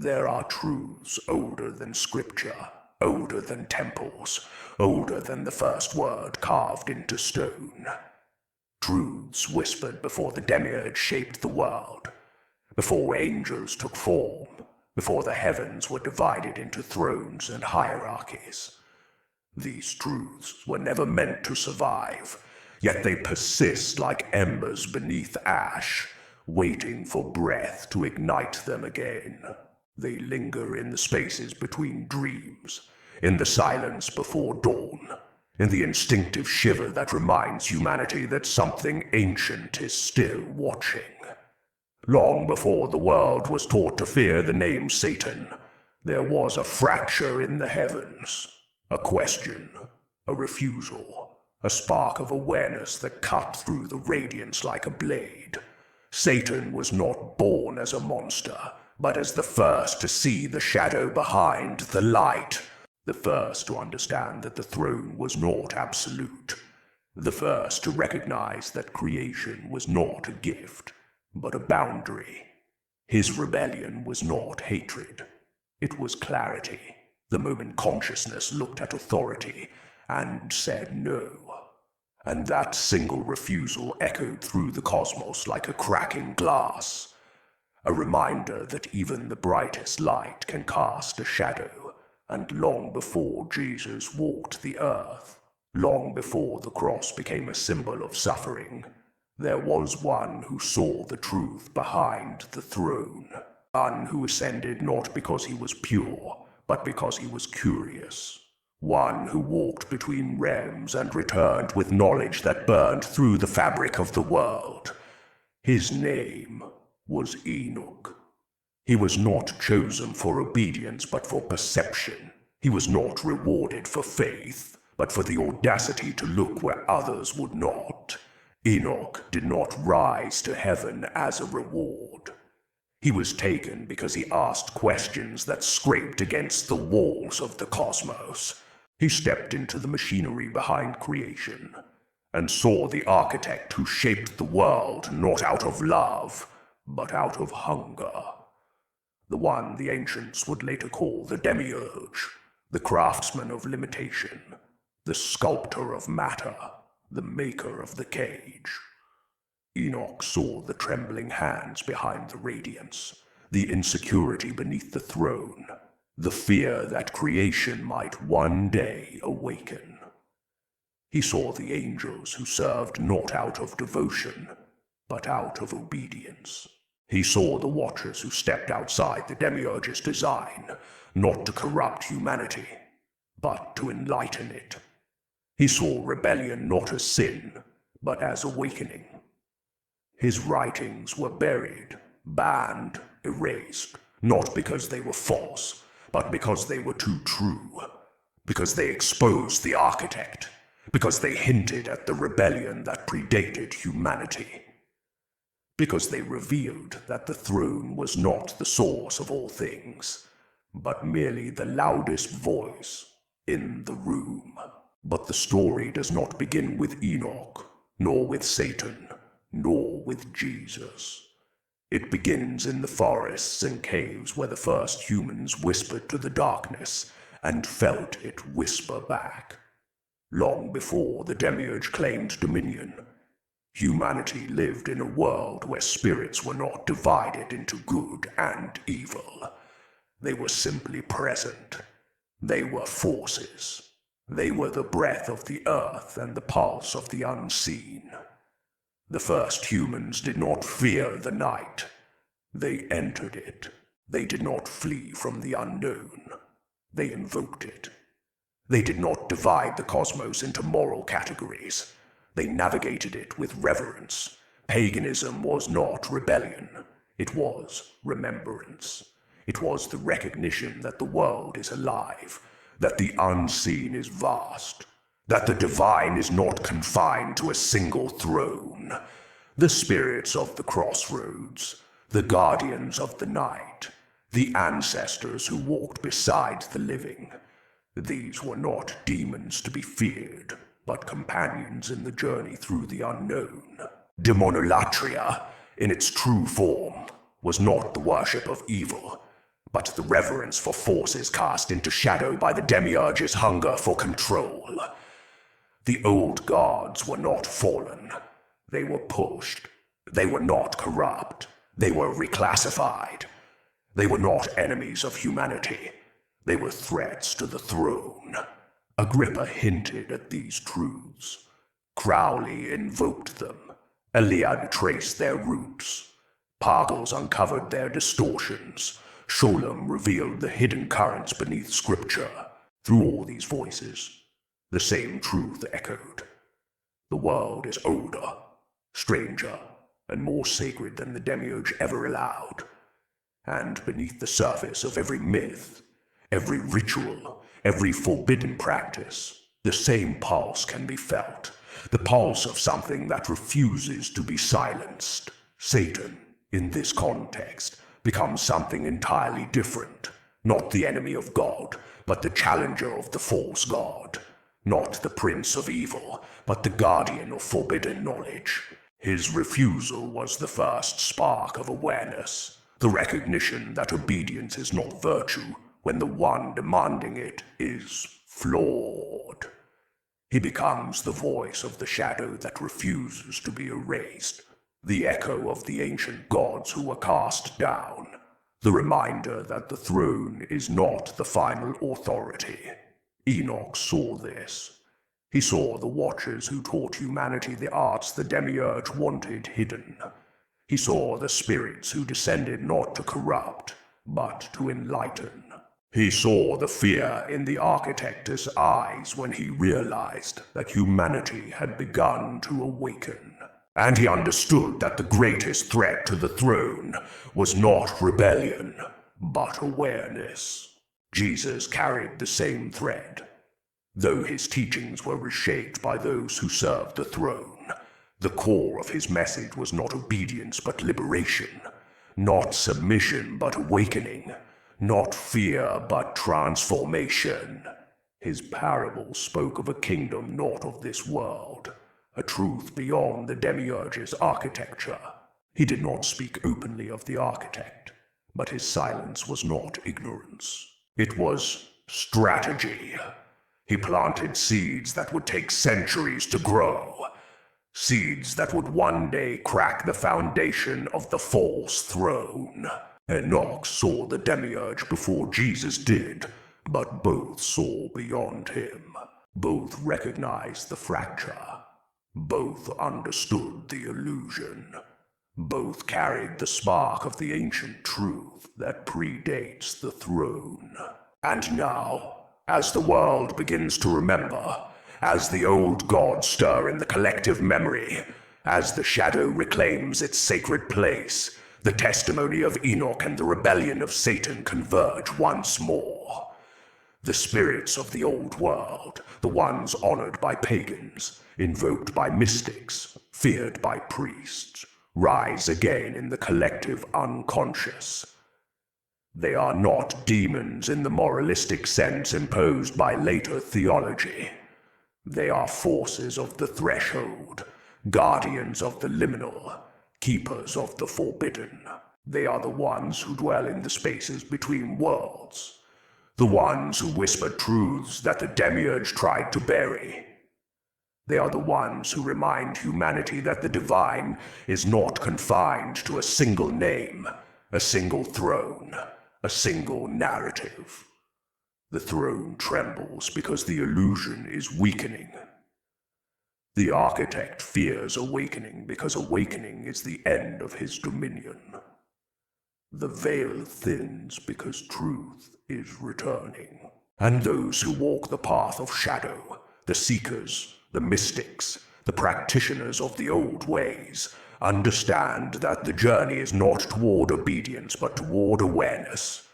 There are truths older than scripture, older than temples, older than the first word carved into stone. Truths whispered before the Demiurge shaped the world, before angels took form, before the heavens were divided into thrones and hierarchies. These truths were never meant to survive, yet they persist like embers beneath ash, waiting for breath to ignite them again. They linger in the spaces between dreams, in the silence before dawn, in the instinctive shiver that reminds humanity that something ancient is still watching. Long before the world was taught to fear the name Satan, there was a fracture in the heavens, a question, a refusal, a spark of awareness that cut through the radiance like a blade. Satan was not born as a monster, but as the first to see the shadow behind the light, the first to understand that the throne was not absolute, the first to recognize that creation was not a gift, but a boundary. His rebellion was not hatred, it was clarity, the moment consciousness looked at authority and said no. And that single refusal echoed through the cosmos like a crack in glass, a reminder that even the brightest light can cast a shadow, and long before Jesus walked the earth, long before the cross became a symbol of suffering, there was one who saw the truth behind the throne, one who ascended not because he was pure, but because he was curious, one who walked between realms and returned with knowledge that burned through the fabric of the world. His name was Enoch. He was not chosen for obedience, but for perception. He was not rewarded for faith, but for the audacity to look where others would not. Enoch did not rise to heaven as a reward. He was taken because he asked questions that scraped against the walls of the cosmos. He stepped into the machinery behind creation, and saw the architect who shaped the world not out of love, but out of hunger. The one the ancients would later call the Demiurge, the craftsman of limitation, the sculptor of matter, the maker of the cage. Enoch saw the trembling hands behind the radiance, the insecurity beneath the throne, the fear that creation might one day awaken. He saw the angels who served not out of devotion, but out of obedience. He saw the watchers who stepped outside the Demiurge's design, not to corrupt humanity, but to enlighten it. He saw rebellion not as sin, but as awakening. His writings were buried, banned, erased, not because they were false, but because they were too true, because they exposed the architect, because they hinted at the rebellion that predated humanity, because they revealed that the throne was not the source of all things, but merely the loudest voice in the room. But the story does not begin with Enoch, nor with Satan, nor with Jesus. It begins in the forests and caves where the first humans whispered to the darkness and felt it whisper back. Long before the Demiurge claimed dominion, humanity lived in a world where spirits were not divided into good and evil. They were simply present. They were forces. They were the breath of the earth and the pulse of the unseen. The first humans did not fear the night. They entered it. They did not flee from the unknown. They invoked it. They did not divide the cosmos into moral categories. They navigated it with reverence. Paganism was not rebellion. It was remembrance. It was the recognition that the world is alive, that the unseen is vast, that the divine is not confined to a single throne. The spirits of the crossroads, the guardians of the night, the ancestors who walked beside the living. These were not demons to be feared, but companions in the journey through the unknown. Demonolatria, in its true form, was not the worship of evil, but the reverence for forces cast into shadow by the Demiurge's hunger for control. The old gods were not fallen. They were pushed. They were not corrupt. They were reclassified. They were not enemies of humanity. They were threats to the throne. Agrippa hinted at these truths. Crowley invoked them. Eliade traced their roots. Pagels uncovered their distortions. Sholem revealed the hidden currents beneath scripture. Through all these voices, the same truth echoed. The world is older, stranger, and more sacred than the Demiurge ever allowed. And beneath the surface of every myth, every ritual, every forbidden practice, the same pulse can be felt. The pulse of something that refuses to be silenced. Satan, in this context, becomes something entirely different. Not the enemy of God, but the challenger of the false god. Not the prince of evil, but the guardian of forbidden knowledge. His refusal was the first spark of awareness, the recognition that obedience is not virtue when the one demanding it is flawed. He becomes the voice of the shadow that refuses to be erased, the echo of the ancient gods who were cast down, the reminder that the throne is not the final authority. Enoch saw this. He saw the watchers who taught humanity the arts the Demiurge wanted hidden. He saw the spirits who descended not to corrupt, but to enlighten. He saw the fear in the architect's eyes when he realized that humanity had begun to awaken. And he understood that the greatest threat to the throne was not rebellion, but awareness. Jesus carried the same thread. Though his teachings were reshaped by those who served the throne, the core of his message was not obedience but liberation, not submission but awakening, not fear but transformation. His parable spoke of a kingdom not of this world, a truth beyond the Demiurge's architecture. He did not speak openly of the architect, but his silence was not ignorance. It was strategy. He planted seeds that would take centuries to grow, seeds that would one day crack the foundation of the false throne. Enoch saw the Demiurge before Jesus did, but both saw beyond him. Both recognized the fracture. Both understood the illusion. Both carried the spark of the ancient truth that predates the throne. And now, as the world begins to remember, as the old gods stir in the collective memory, as the shadow reclaims its sacred place, the testimony of Enoch and the rebellion of Satan converge once more. The spirits of the old world, the ones honored by pagans, invoked by mystics, feared by priests, rise again in the collective unconscious. They are not demons in the moralistic sense imposed by later theology. They are forces of the threshold, guardians of the liminal, keepers of the forbidden. They are the ones who dwell in the spaces between worlds, the ones who whisper truths that the Demiurge tried to bury. They are the ones who remind humanity that the divine is not confined to a single name, a single throne, a single narrative. The throne trembles because the illusion is weakening. The architect fears awakening because awakening is the end of his dominion. The veil thins because truth is returning. And those who walk the path of shadow, the seekers, the mystics, the practitioners of the old ways, understand that the journey is not toward obedience but toward awareness,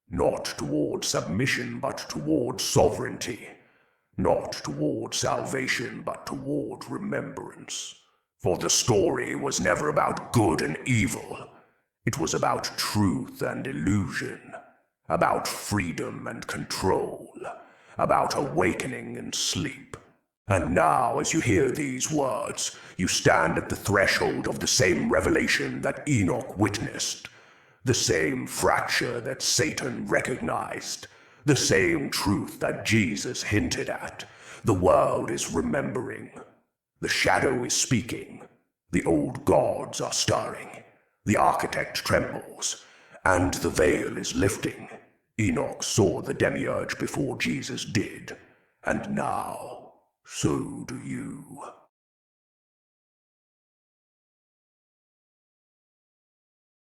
not toward submission but toward sovereignty, not toward salvation but toward remembrance. For the story was never about good and evil. It was about truth and illusion, about freedom and control, about awakening and sleep. And now, as you hear these words, you stand at the threshold of the same revelation that Enoch witnessed. The same fracture that Satan recognized. The same truth that Jesus hinted at. The world is remembering. The shadow is speaking. The old gods are stirring. The architect trembles. And the veil is lifting. Enoch saw the Demiurge before Jesus did. And now, so do you.